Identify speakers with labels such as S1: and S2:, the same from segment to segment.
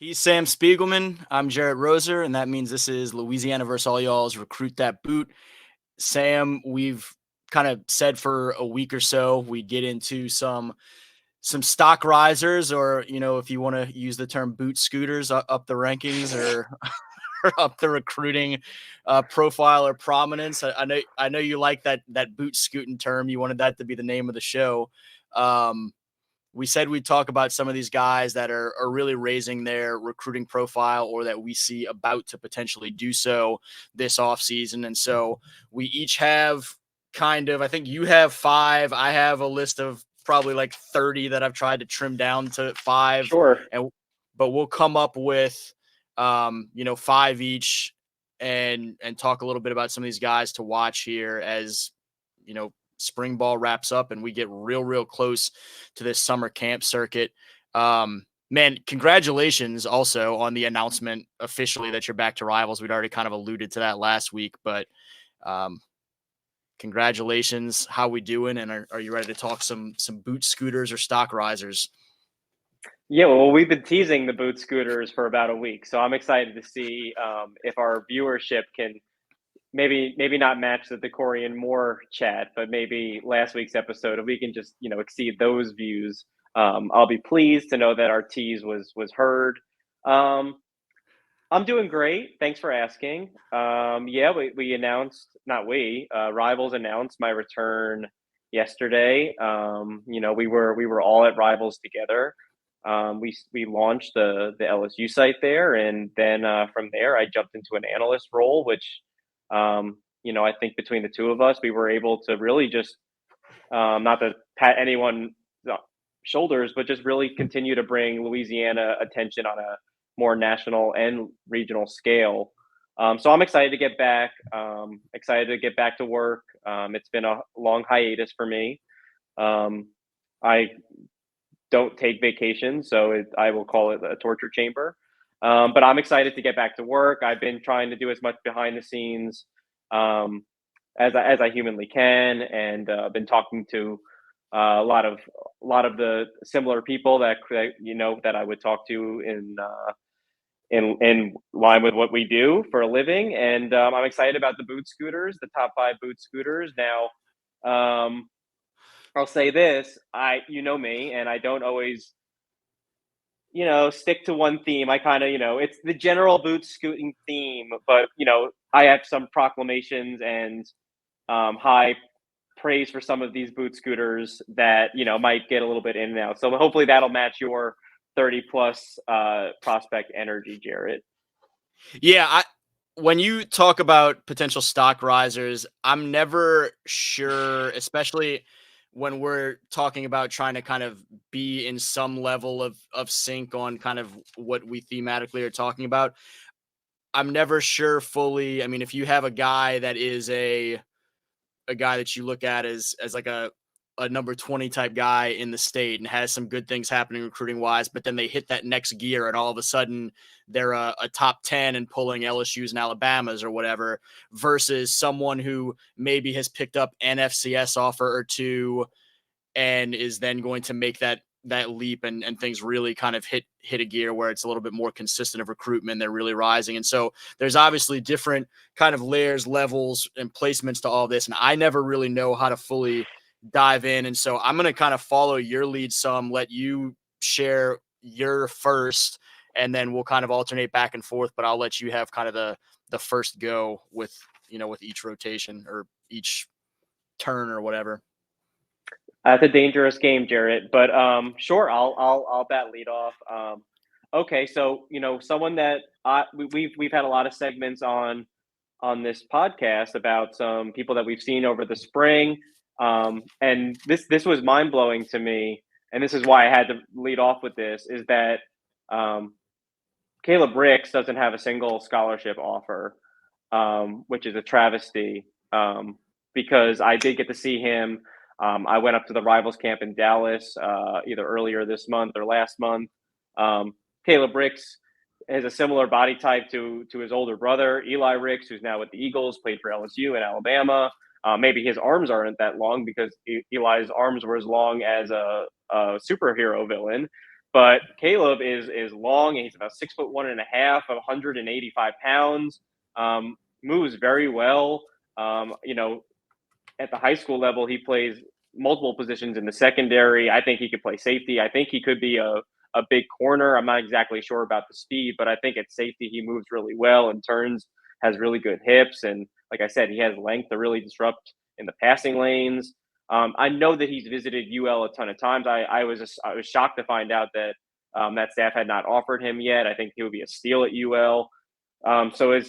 S1: He's Sam Spiegelman. I'm Jarrett Roser, and that means this is Louisiana versus all y'all's Recruit That Boot. Sam, we've kind of said for a week or so we get into some stock risers, or if you want to use the term boot scooters, up the rankings or, or up the recruiting profile or prominence. I know you like that boot scooting term. You wanted that to be the name of the show. We said we'd talk about some of these guys that are really raising their recruiting profile, or that we see about to potentially do so this offseason. And so we each have I think you have five. I have a list of probably like 30 that I've tried to trim down to five.
S2: Sure.
S1: But we'll come up with, five each, and talk a little bit about some of these guys to watch here as, spring ball wraps up and we get real close to this summer camp circuit. Man, congratulations also on the announcement officially that you're back to Rivals. We'd already kind of alluded to that last week, but congratulations. How we doing? And are you ready to talk some boot scooters or stock risers?
S2: Yeah, well, we've been teasing the boot scooters for about a week, so I'm excited to see if our viewership can maybe not match the Decorian Moore chat, but maybe last week's episode, if we can just exceed those views. I'll be pleased to know that our tease was heard. I'm doing great. Thanks for asking. Yeah, we announced, not we, Rivals announced my return yesterday. We were all at Rivals together. We launched the LSU site there, and then from there I jumped into an analyst role, which I think between the two of us, we were able to really just not to pat anyone shoulders, but just really continue to bring Louisiana attention on a more national and regional scale. So I'm excited to get back. Excited to get back to work. It's been a long hiatus for me. I don't take vacations, so I will call it a torture chamber. But I'm excited to get back to work. I've been trying to do as much behind the scenes as I humanly can, and been talking to a lot of the similar people that I would talk to in line with what we do for a living. And I'm excited about the boot scooters, the top 5 boot scooters. Now, I'll say this: you know me, and I don't always stick to one theme. I kind of, it's the general boot scooting theme, but I have some proclamations and high praise for some of these boot scooters that might get a little bit in and out. So hopefully that'll match your 30 plus prospect energy, Jarrett.
S1: Yeah, when you talk about potential stock risers, I'm never sure, especially when we're talking about trying to kind of be in some level of sync on kind of what we thematically are talking about. I'm never sure fully. I mean, if you have a guy that is a guy that you look at as like a number 20 type guy in the state and has some good things happening recruiting wise, but then they hit that next gear and all of a sudden they're a top 10 and pulling LSU's and Alabama's or whatever, versus someone who maybe has picked up an FCS offer or two and is then going to make that leap, and things really kind of hit a gear where it's a little bit more consistent of recruitment. They're really rising. And so there's obviously different kind of layers, levels, and placements to all this. And I never really know how to fully dive in. And so I'm going to kind of follow your lead some, let you share your first, and then we'll kind of alternate back and forth, but I'll let you have kind of the first go with each rotation or each turn or whatever.
S2: It's a dangerous game, Jarrett, but sure, I'll bat lead off. Okay, so someone that we've had a lot of segments on this podcast about some people that we've seen over the spring, and this was mind blowing to me, and this is why I had to lead off with this, is that Caleb Ricks doesn't have a single scholarship offer, which is a travesty, because I did get to see him. I went up to the Rivals camp in Dallas either earlier this month or last month. Caleb Ricks has a similar body type to his older brother, Eli Ricks, who's now with the Eagles, played for LSU and Alabama. Maybe his arms aren't that long because Eli's arms were as long as a superhero villain. But Caleb is long, and he's about 6'1.5", 185 pounds. Moves very well. You know, at the high school level, he plays multiple positions in the secondary. I think he could play safety. I think he could be a big corner. I'm not exactly sure about the speed, but I think at safety he moves really well and turns, has really good hips, and like I said, he has length to really disrupt in the passing lanes. I know that he's visited UL a ton of times. I was shocked to find out that that staff had not offered him yet. I think he would be a steal at UL. So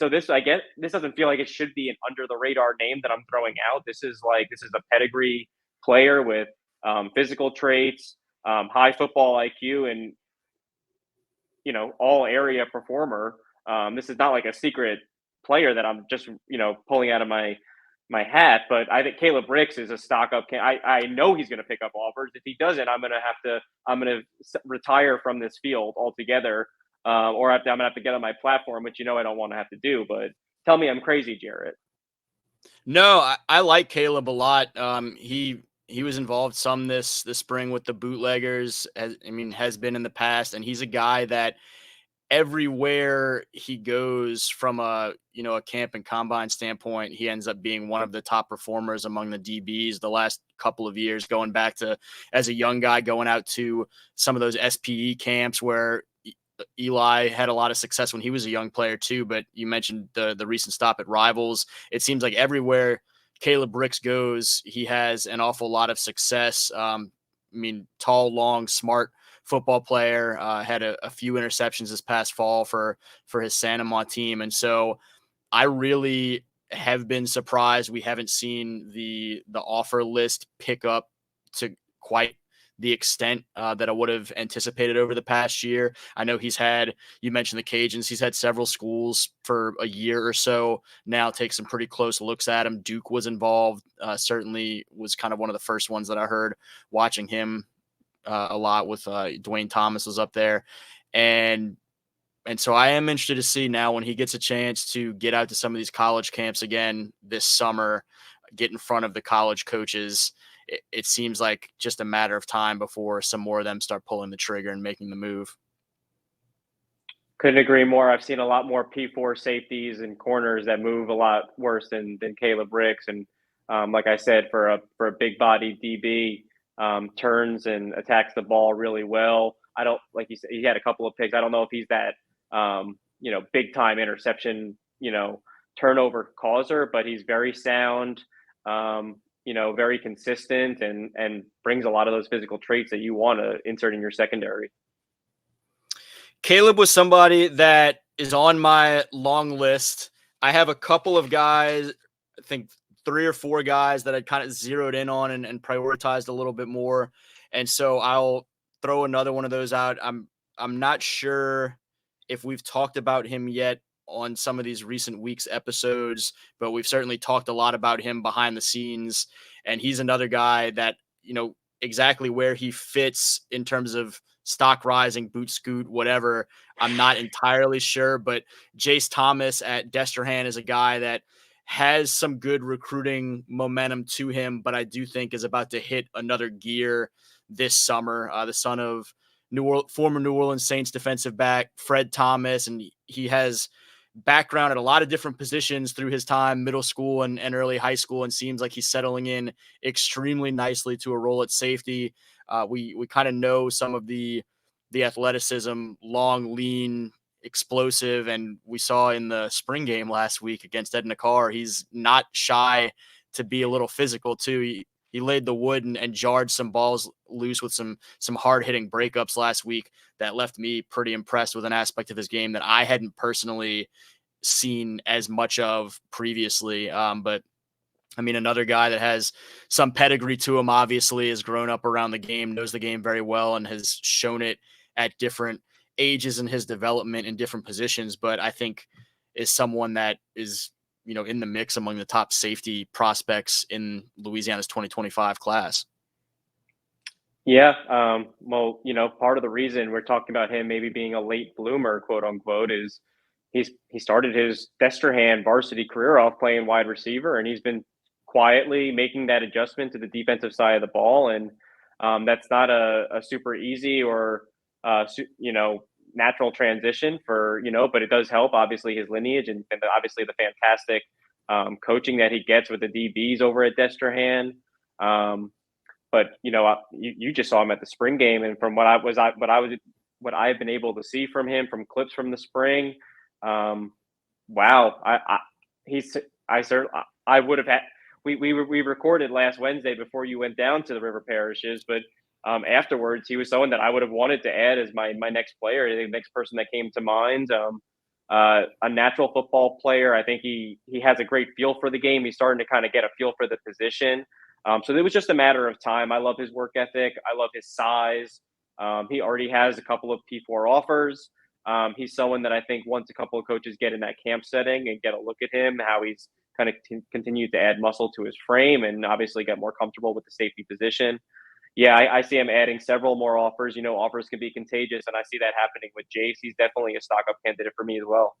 S2: this, I guess this doesn't feel like it should be an under the radar name that I'm throwing out. This is a pedigree player with physical traits, high football IQ, and all area performer. This is not like a secret player that I'm just pulling out of my hat. But I think Caleb Ricks is a stock up. I know he's going to pick up offers. If he doesn't, I'm gonna retire from this field altogether, or I'm gonna have to get on my platform, which I don't want to have to do. But tell me I'm crazy, Jarrett.
S1: No, I like Caleb a lot. He was involved some this spring with the bootleggers. Has been in the past, and he's a guy that everywhere he goes from a camp and combine standpoint, he ends up being one of the top performers among the DBs the last couple of years, going back to as a young guy going out to some of those SPE camps where Eli had a lot of success when he was a young player too. But you mentioned the recent stop at Rivals. It seems like everywhere Caleb Ricks goes, he has an awful lot of success. Tall, long, smart football player. Had a few interceptions this past fall for his Santamont team, and so I really have been surprised we haven't seen the offer list pick up to quite the extent that I would have anticipated over the past year. I know you mentioned the Cajuns, he's had several schools for a year or so now take some pretty close looks at him. Duke was involved, certainly was kind of one of the first ones that I heard watching him a lot with Dwayne Thomas was up there. And so I am interested to see now when he gets a chance to get out to some of these college camps again this summer, get in front of the college coaches. It seems like just a matter of time before some more of them start pulling the trigger and making the move.
S2: Couldn't agree more. I've seen a lot more P4 safeties and corners that move a lot worse than Caleb Ricks. And like I said, for a big body DB, turns and attacks the ball really well. I don't like you said he had a couple of picks. I don't know if he's that big time interception turnover causer, but he's very sound. Very consistent and brings a lot of those physical traits that you want to insert in your secondary.
S1: Caleb was somebody that is on my long list. I have a couple of guys, I think 3 or 4 guys that I kind of zeroed in on and prioritized a little bit more. And so I'll throw another one of those out. I'm not sure if we've talked about him yet on some of these recent weeks episodes, but we've certainly talked a lot about him behind the scenes. And he's another guy that, exactly where he fits in terms of stock rising, boot scoot, whatever, I'm not entirely sure. But Jace Thomas at Destrehan is a guy that has some good recruiting momentum to him, but I do think is about to hit another gear this summer. The son of former New Orleans Saints defensive back Fred Thomas, and he has background at a lot of different positions through his time, middle school and early high school, and seems like he's settling in extremely nicely to a role at safety. We kind of know some of the athleticism, long, lean, explosive, and we saw in the spring game last week against Edna Carr, he's not shy to be a little physical too. He laid the wood and jarred some balls loose with some hard hitting breakups last week that left me pretty impressed with an aspect of his game that I hadn't personally seen as much of previously. But another guy that has some pedigree to him, obviously has grown up around the game, knows the game very well, and has shown it at different ages in his development in different positions. But I think is someone that is, in the mix among the top safety prospects in Louisiana's 2025 class.
S2: Yeah. Well, part of the reason we're talking about him maybe being a late bloomer, quote unquote, is he started his Destrehan varsity career off playing wide receiver, and he's been quietly making that adjustment to the defensive side of the ball. And That's not a super easy or natural transition for but it does help obviously his lineage and obviously the fantastic coaching that he gets with the DBs over at Destrehan. But you just saw him at the spring game, and from what I've been able to see from him from clips from the spring, wow, he's I certainly I would have had. We recorded last Wednesday before you went down to the River Parishes, but afterwards he was someone that I would have wanted to add as my next player, the next person that came to mind. A natural football player. I think he has a great feel for the game. He's starting to kind of get a feel for the position. So it was just a matter of time. I love his work ethic. I love his size. He already has a couple of P4 offers. He's someone that I think once a couple of coaches get in that camp setting and get a look at him, how he's kind of continued to add muscle to his frame and obviously get more comfortable with the safety position. Yeah, I see him adding several more offers. Offers can be contagious, and I see that happening with Jace. He's definitely a stock up candidate for me as well.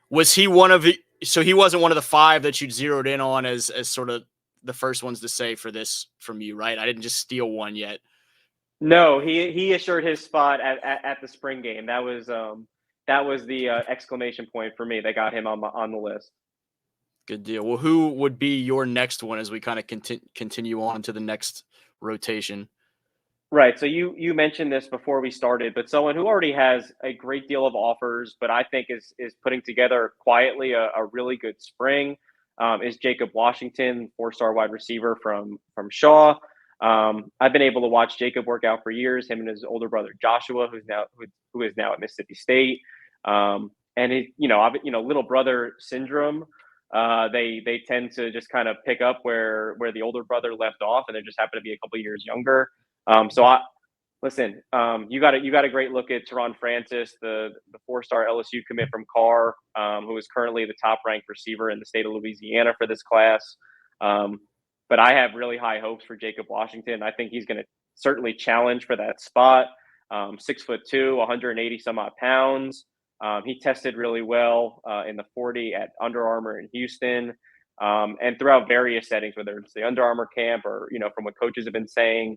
S1: Was he one of the? So he wasn't one of the 5 that you'd zeroed in on as sort of the first ones to say for this from you, right? I didn't just steal one yet.
S2: No, he assured his spot at the spring game. That was the exclamation point for me that got him on the list.
S1: Good deal. Well, who would be your next one as we kind of continue on to the next rotation?
S2: Right. So you mentioned this before we started, but someone who already has a great deal of offers, but I think is putting together quietly a really good spring, is Jacob Washington, 4-star wide receiver from Shaw. I've been able to watch Jacob work out for years. Him and his older brother Joshua, who is now at Mississippi State, and he, little brother syndrome. They tend to just kind of pick up where the older brother left off, and they just happen to be a couple years younger. Listen. You got a great look at Teron Francis, the 4-star LSU commit from Carr, who is currently the top ranked receiver in the state of Louisiana for this class. But I have really high hopes for Jacob Washington. I think he's going to certainly challenge for that spot. 6'2", 180 some odd pounds. He tested really well in the 40 at Under Armour in Houston, and throughout various settings, whether it's the Under Armour camp or from what coaches have been saying.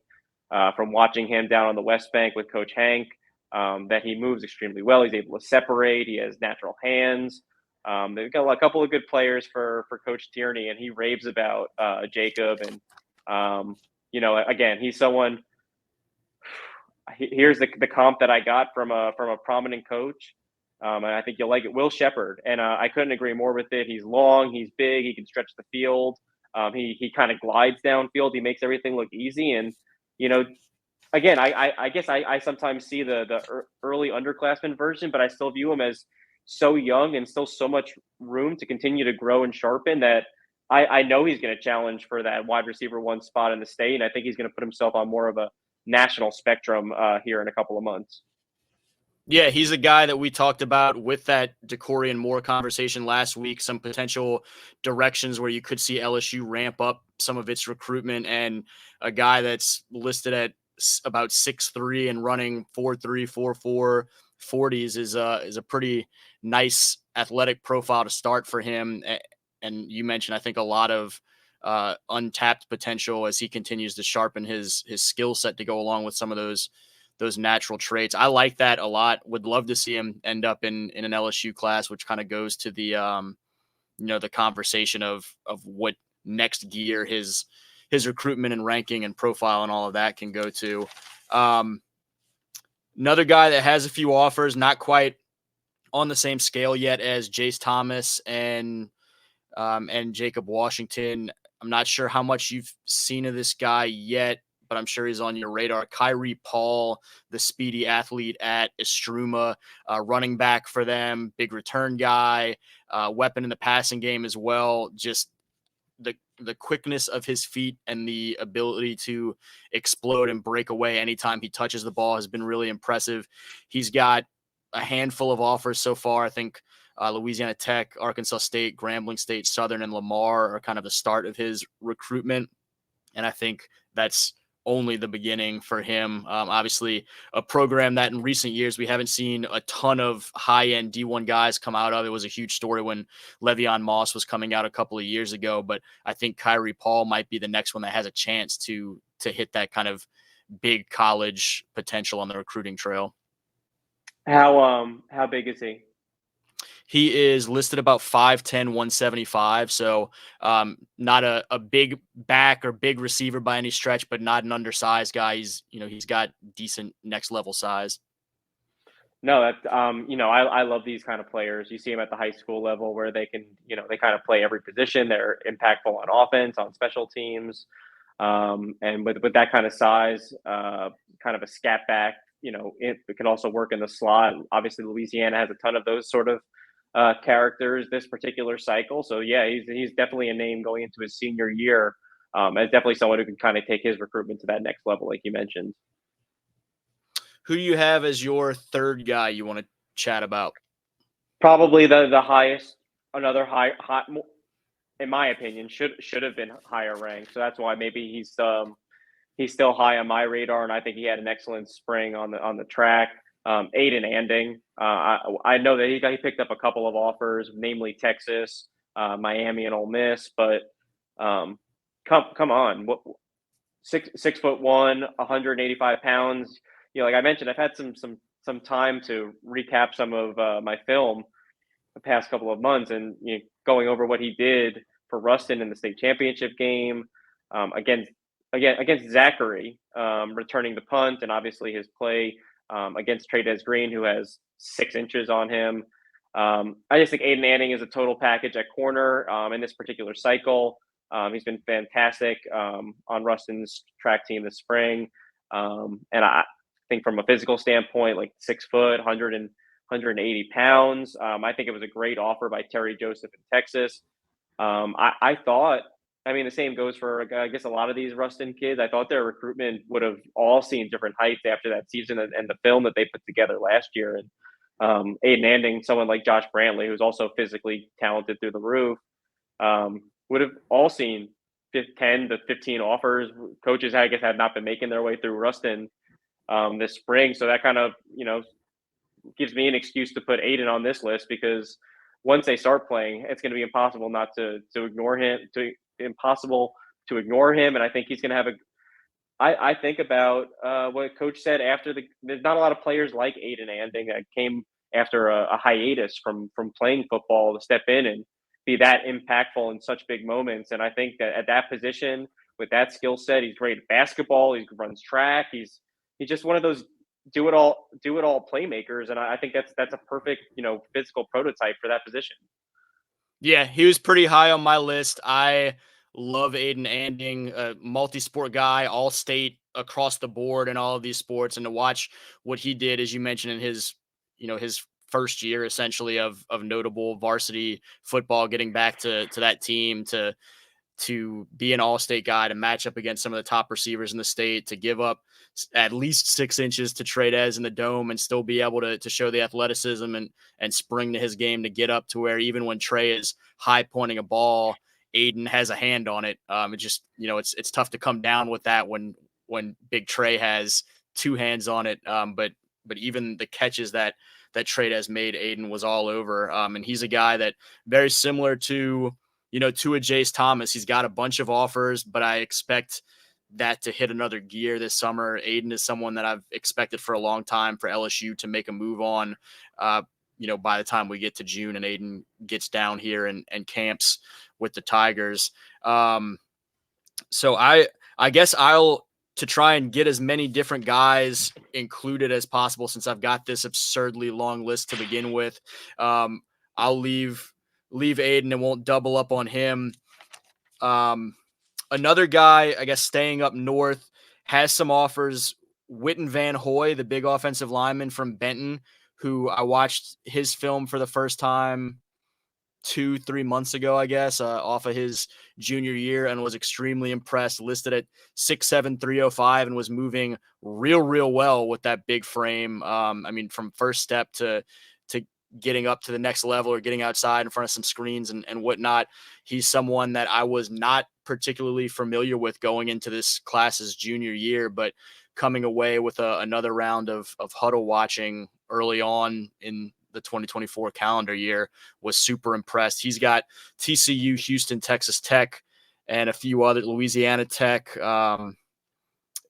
S2: From watching him down on the West Bank with Coach Hank, that he moves extremely well. He's able to separate. He has natural hands. They've got a couple of good players for Coach Tierney, and he raves about Jacob. And again, he's someone. Here's the comp that I got from a prominent coach, and I think you'll like it. Will Shepard, and I couldn't agree more with it. He's long, he's big, he can stretch the field. He kind of glides downfield. He makes everything look easy, and again, I guess I sometimes see the early underclassmen version, but I still view him as so young and still so much room to continue to grow and sharpen that I know he's going to challenge for that wide receiver 1 spot in the state. And I think he's going to put himself on more of a national spectrum here in a couple of months.
S1: Yeah, he's a guy that we talked about with that DeCorian Moore conversation last week, some potential directions where you could see LSU ramp up some of its recruitment, and a guy that's listed at about 6'3" and running 4.3, 4.4 40s is a pretty nice athletic profile to start for him. And you mentioned, I think, a lot of untapped potential as he continues to sharpen his skill set to go along with some of those natural traits. I like that a lot. Would love to see him end up in an LSU class, which kind of goes to the the conversation of what next gear his recruitment and ranking and profile and all of that can go to. Another guy that has a few offers, not quite on the same scale yet as Jace Thomas and Jacob Washington. I'm not sure how much you've seen of this guy yet, but I'm sure he's on your radar. Kyrie Paul, the speedy athlete at Estruma, running back for them, big return guy, weapon in the passing game as well. Just the quickness of his feet and the ability to explode and break away anytime he touches the ball has been really impressive. He's got a handful of offers so far. I think Louisiana Tech, Arkansas State, Grambling State, Southern, and Lamar are kind of the start of his recruitment. And I think that's only the beginning for him. Obviously, a program that in recent years we haven't seen a ton of high-end D1 guys come out of. It was a huge story when Le'Veon Moss was coming out a couple of years ago, but I think Kyrie Paul might be the next one that has a chance to hit that kind of big college potential on the recruiting trail.
S2: How big is he?
S1: He is listed about 5'10", 175. So not a big back or big receiver by any stretch, but not an undersized guy. He's got decent next level size.
S2: No, that I love these kind of players. You see them at the high school level where they can, they kind of play every position. They're impactful on offense, on special teams, and with that kind of size, kind of a scat back. It can also work in the slot. Obviously, Louisiana has a ton of those sort of characters this particular cycle. So yeah, he's definitely a name going into his senior year. As definitely someone who can kind of take his recruitment to that next level, like you mentioned.
S1: Who do you have as your third guy you want to chat about?
S2: Probably the highest, another high, in my opinion, should have been higher ranked. So that's why maybe he's still high on my radar, and I think he had an excellent spring on the track. Aiden Anding, I know that he picked up a couple of offers, namely Texas, Miami, and Ole Miss. But come on, what 6'1", 185 pounds. Like I mentioned, I've had some time to recap some of my film the past couple of months, and going over what he did for Ruston in the state championship game, against Zachary, returning the punt, and obviously his play against Trades Green, who has 6 inches on him. I just think Aiden Anning is a total package at corner in this particular cycle. He's been fantastic on Ruston's track team this spring, and I think from a physical standpoint, like 6 foot, 180 pounds. I think it was a great offer by Terry Joseph in Texas. I thought, I mean, the same goes for, I guess, a lot of these Ruston kids. I thought their recruitment would have all seen different heights after that season and the film that they put together last year. And Aiden Anding, someone like Josh Brantley, who's also physically talented through the roof, would have all seen 10 to 15 offers. Coaches, I guess, had not been making their way through Ruston this spring. So that kind of, gives me an excuse to put Aiden on this list, because once they start playing, it's going to be impossible not to ignore him, impossible to ignore him. And I think he's going to have I think about what Coach said after there's not a lot of players like Aiden Anding that came after a hiatus from playing football to step in and be that impactful in such big moments. And I think that at that position, with that skill set, he's great at basketball. He runs track. He's just one of those do it all playmakers, and I think that's a perfect physical prototype for that position.
S1: Yeah, he was pretty high on my list. I love Aiden Anding, a multi-sport guy, all state across the board in all of these sports, and to watch what he did, as you mentioned, in his first year essentially of notable varsity football, getting back to that team, to be an all-state guy, to match up against some of the top receivers in the state, to give up at least 6 inches to Trades in the dome and still be able to show the athleticism and spring to his game, to get up to where even when Trey is high pointing a ball, Aiden has a hand on it. It just, it's tough to come down with that when Big Trey has 2 hands on it. But even the catches that Trey made, Aiden was all over. And he's a guy that very similar to a Jace Thomas. He's got a bunch of offers, but I expect that to hit another gear this summer. Aiden is someone that I've expected for a long time for LSU to make a move on, by the time we get to June and Aiden gets down here and camps with the Tigers. So I guess to try and get as many different guys included as possible, since I've got this absurdly long list to begin with, I'll leave Aiden and won't double up on him. Another guy, I guess, staying up north, has some offers. Witten Van Hoy, the big offensive lineman from Benton, who I watched his film for the first time 2-3 months ago, I guess, off of his junior year, and was extremely impressed. Listed at 6'7", 305, and was moving real well with that big frame. I mean, from first step to getting up to the next level or getting outside in front of some screens and whatnot. He's someone that I was not particularly familiar with going into this class's junior year, but coming away with another round of huddle watching early on in the 2024 calendar year was super impressed. He's got TCU, Houston, Texas Tech, and a few other Louisiana Tech,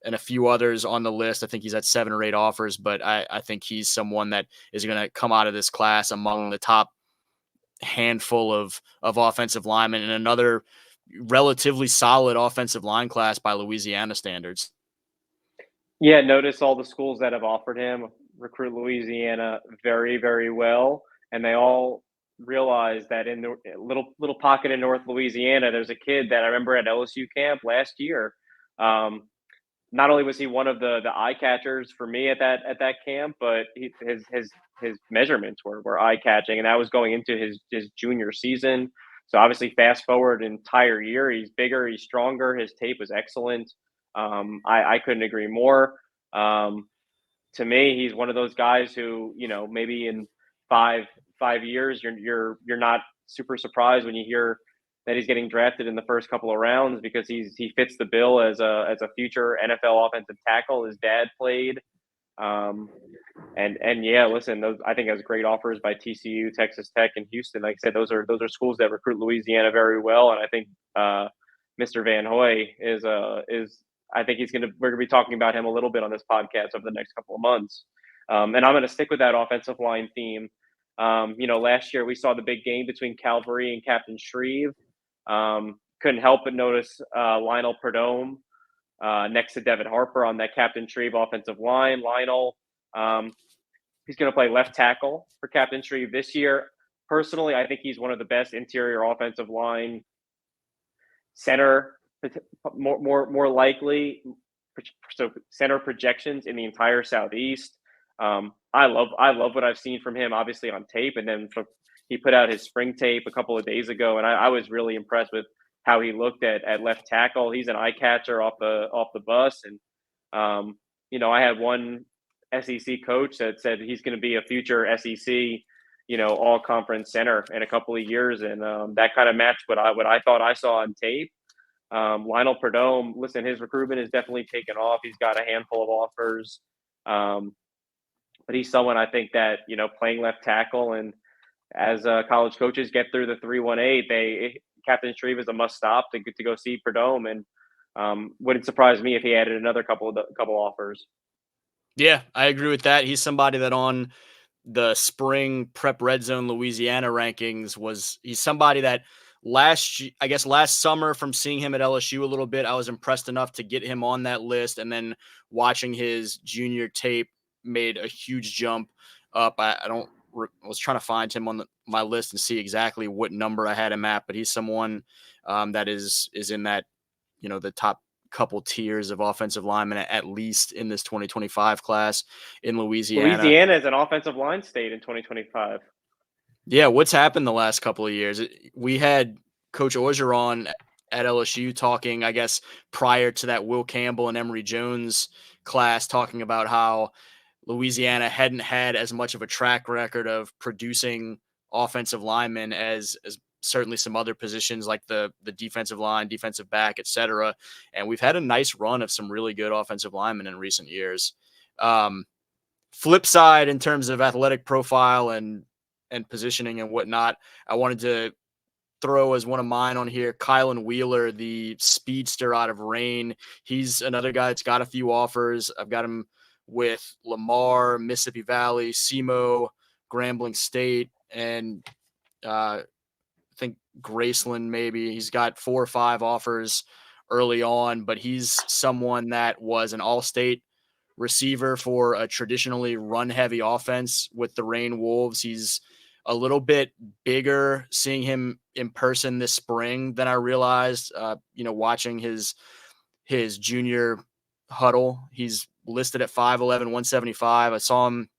S1: and a few others on the list. I think he's at 7 or 8 offers, but I think he's someone that is going to come out of this class among the top handful of offensive linemen, and another relatively solid offensive line class by Louisiana standards.
S2: Yeah, notice all the schools that have offered him recruit Louisiana very, very well, and they all realize that in the little pocket in North Louisiana, there's a kid that I remember at LSU camp last year. Um, Not only was he one of the eye catchers for me at that camp, but his measurements were eye catching, and that was going into his junior season. So obviously, fast forward an entire year, he's bigger, he's stronger. His tape was excellent. I couldn't agree more. Um, to me, he's one of those guys who, maybe in five years, you're not super surprised when you hear that he's getting drafted in the first couple of rounds, because he fits the bill as a future NFL offensive tackle. His dad played, and yeah, listen, those I think has great offers by TCU, Texas Tech, and Houston. Like I said, those are schools that recruit Louisiana very well, and I think Mr. Van Hoy is I think we're gonna be talking about him a little bit on this podcast over the next couple of months. And I'm going to stick with that offensive line theme. Last year we saw the big game between Calvary and Captain Shreve. Couldn't help but notice Lionel Perdome next to Devin Harper on that Captain Shreve offensive line. Lionel, he's going to play left tackle for Captain Shreve this year. Personally, I think he's one of the best interior offensive line center, more likely. So center projections in the entire Southeast. I love what I've seen from him, obviously on tape, and then he put out his spring tape a couple of days ago, and I was really impressed with how he looked at left tackle. He's an eye catcher off the bus, and I had one SEC coach that said he's going to be a future SEC, all conference center in a couple of years, and that kind of matched what I thought I saw on tape. Lionel Perdome, listen, his recruitment is definitely taken off. He's got a handful of offers, but he's someone I think that playing left tackle, and as college coaches get through the 3-1-8, Captain Shreve is a must stop to go see Perdome, and wouldn't surprise me if he added another couple offers.
S1: Yeah, I agree with that. He's somebody that on the spring prep red zone Louisiana rankings he's somebody that last summer, from seeing him at LSU a little bit, I was impressed enough to get him on that list, and then watching his junior tape made a huge jump up. I was trying to find him on my list and see exactly what number I had him at, but he's someone that is in that, the top couple tiers of offensive linemen, at least in this 2025 class in Louisiana.
S2: Louisiana is an offensive line state in 2025.
S1: Yeah, what's happened the last couple of years? We had Coach Orgeron at LSU talking, I guess, prior to that Will Campbell and Emory Jones class, talking about how Louisiana hadn't had as much of a track record of producing offensive linemen as certainly some other positions like the defensive line, defensive back, et cetera. And we've had a nice run of some really good offensive linemen in recent years. Flip side, in terms of athletic profile and positioning and whatnot, I wanted to throw as one of mine on here, Kylan Wheeler, the speedster out of Rain. He's another guy that's got a few offers. I've got him with Lamar, Mississippi Valley, SEMO, Grambling State, and I think Graceland maybe. He's got 4 or 5 offers early on, but he's someone that was an all-state receiver for a traditionally run-heavy offense with the Rain Wolves. He's a little bit bigger seeing him in person this spring than I realized, watching his junior huddle. He's listed at 5'11", 175. I saw him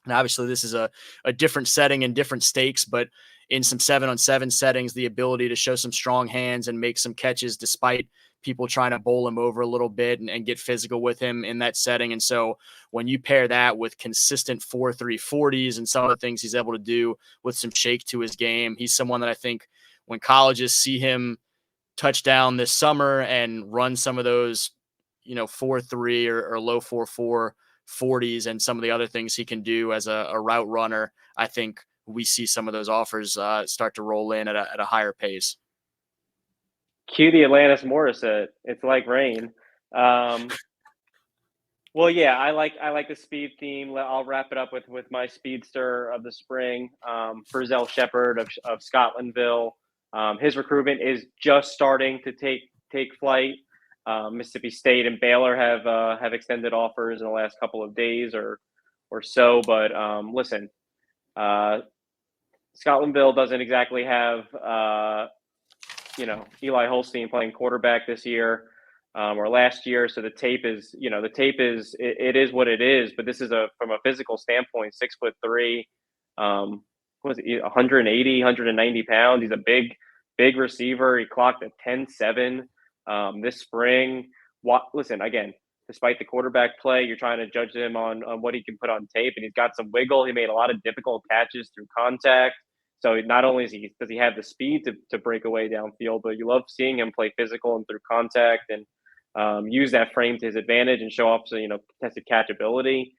S1: And obviously, this is a different setting and different stakes, but in some 7-on-7 settings, the ability to show some strong hands and make some catches despite people trying to bowl him over a little bit and get physical with him in that setting. And so when you pair that with consistent 4.3 40s and some of the things he's able to do with some shake to his game, he's someone that I think when colleges see him touchdown this summer and run some of those, 4.3 or low 4.4 40s and some of the other things he can do as a route runner, I think we see some of those offers start to roll in at a higher pace.
S2: Cue the Atlantis Morissette. It's like rain. Well, yeah, I like the speed theme. I'll wrap it up with my speedster of the spring, Frizzell Shepherd of Scotlandville. His recruitment is just starting to take flight. Mississippi State and Baylor have extended offers in the last couple of days or so. But listen, Scotlandville doesn't exactly have Eli Holstein playing quarterback this year or last year. So the tape is it is what it is. But this is from a physical standpoint, 6'3", what was it, 180, 190 pounds. He's a big receiver. He clocked a 10.7 this spring. Listen, again, despite the quarterback play, you're trying to judge him on what he can put on tape, and he's got some wiggle. He made a lot of difficult catches through contact. So not only does he have the speed to break away downfield, but you love seeing him play physical and through contact and use that frame to his advantage and show off contested catchability.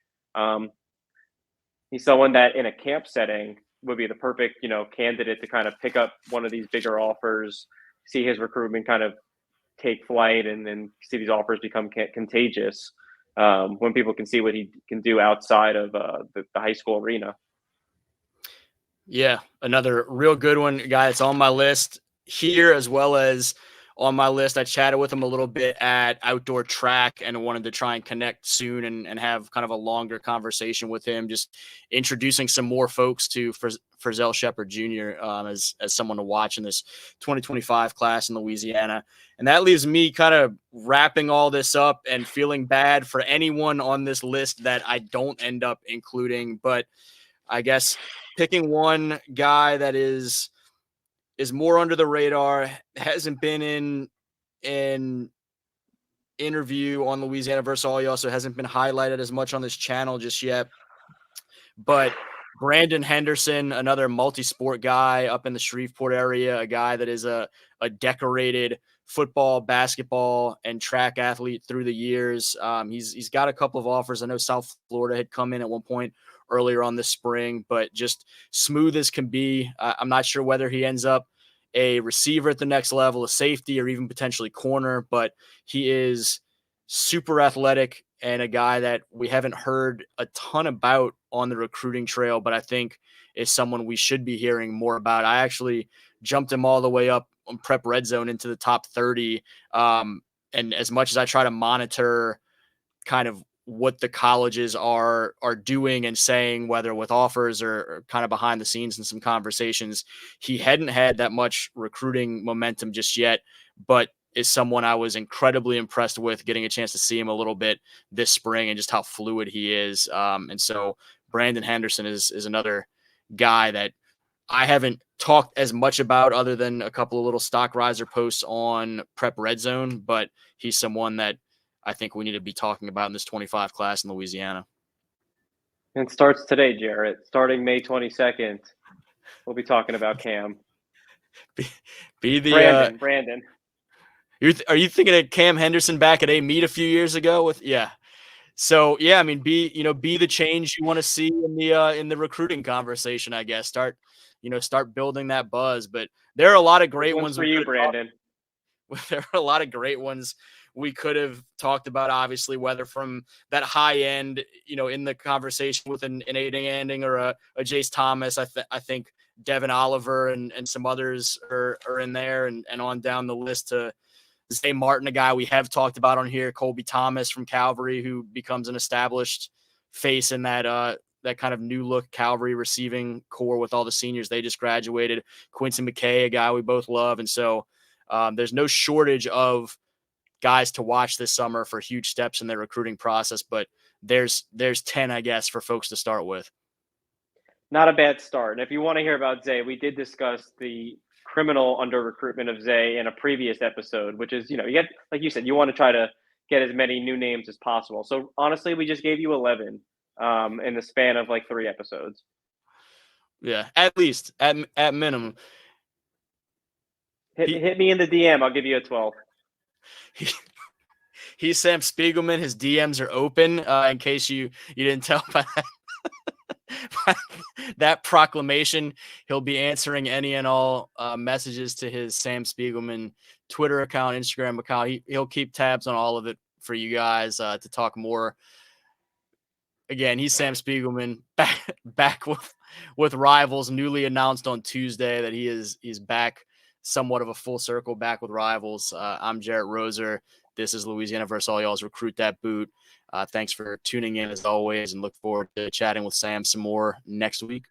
S2: He's someone that in a camp setting would be the perfect candidate to kind of pick up one of these bigger offers, see his recruitment kind of take flight, and then see these offers become contagious when people can see what he can do outside of the high school arena.
S1: Yeah, another real good one, guy that's on my list here as well as on my list. I chatted with him a little bit at Outdoor Track and wanted to try and connect soon and have kind of a longer conversation with him, just introducing some more folks to Frizzell Shepherd Jr. As someone to watch in this 2025 class in Louisiana. And that leaves me kind of wrapping all this up and feeling bad for anyone on this list that I don't end up including. But I guess picking one guy that is more under the radar, hasn't been in an interview on Louisiana versus All, also hasn't been highlighted as much on this channel just yet. But Brandon Henderson, another multi-sport guy up in the Shreveport area, a guy that is a decorated football, basketball, and track athlete through the years. He's got a couple of offers. I know South Florida had come in at one point earlier on this spring, but just smooth as can be. I'm not sure whether he ends up a receiver at the next level, a safety, or even potentially corner, but he is super athletic and a guy that we haven't heard a ton about on the recruiting trail, but I think is someone we should be hearing more about. I actually jumped him all the way up on Prep Red Zone into the top 30. And as much as I try to monitor kind of what the colleges are doing and saying, whether with offers or kind of behind the scenes in some conversations, he hadn't had that much recruiting momentum just yet, but is someone I was incredibly impressed with getting a chance to see him a little bit this spring and just how fluid he is. And so Brandon Henderson is another guy that I haven't talked as much about other than a couple of little stock riser posts on Prep Red Zone, but he's someone that I think we need to be talking about in this 25 class in Louisiana.
S2: And it starts today, Jarrett. Starting May 22nd, we'll be talking about Cam.
S1: Be the
S2: Brandon.
S1: Are you thinking of Cam Henderson back at A-Meet a few years ago? So yeah, I mean, be the change you want to see in the recruiting conversation. I guess start building that buzz. But there are a lot of great ones
S2: for you, Brandon.
S1: There are a lot of great ones we could have talked about, obviously, whether from that high end, in the conversation with an Aiden Anding or a Jace Thomas. I think Devin Oliver and some others are in there and on down the list to Zay Martin, a guy we have talked about on here, Colby Thomas from Calvary, who becomes an established face in that kind of new look Calvary receiving core with all the seniors they just graduated. Quincy McKay, a guy we both love. And so there's no shortage of guys to watch this summer for huge steps in their recruiting process, but there's 10, I guess, for folks to start with.
S2: not a bad start. And if you want to hear about Zay, we did discuss the criminal under recruitment of Zay in a previous episode, which is, you know, you get, like you said, you want to try to get as many new names as possible. So honestly, we just gave you 11 in the span of like 3 episodes.
S1: Yeah, at least at minimum.
S2: Hit,
S1: He,
S2: hit me in the DM. I'll give you a 12.
S1: he he's Sam Spiegelman. His DMs are open. In case you didn't tell by that proclamation, he'll be answering any and all messages to his Sam Spiegelman Twitter account, Instagram account. He'll keep tabs on all of it for you guys to talk more. Again, he's Sam Spiegelman back with Rivals, newly announced on Tuesday that he's back, somewhat of a full circle back with Rivals. I'm Jarrett Roser. This is Louisiana versus all y'all's Recruit That Boot. Thanks for tuning in as always, and look forward to chatting with Sam some more next week.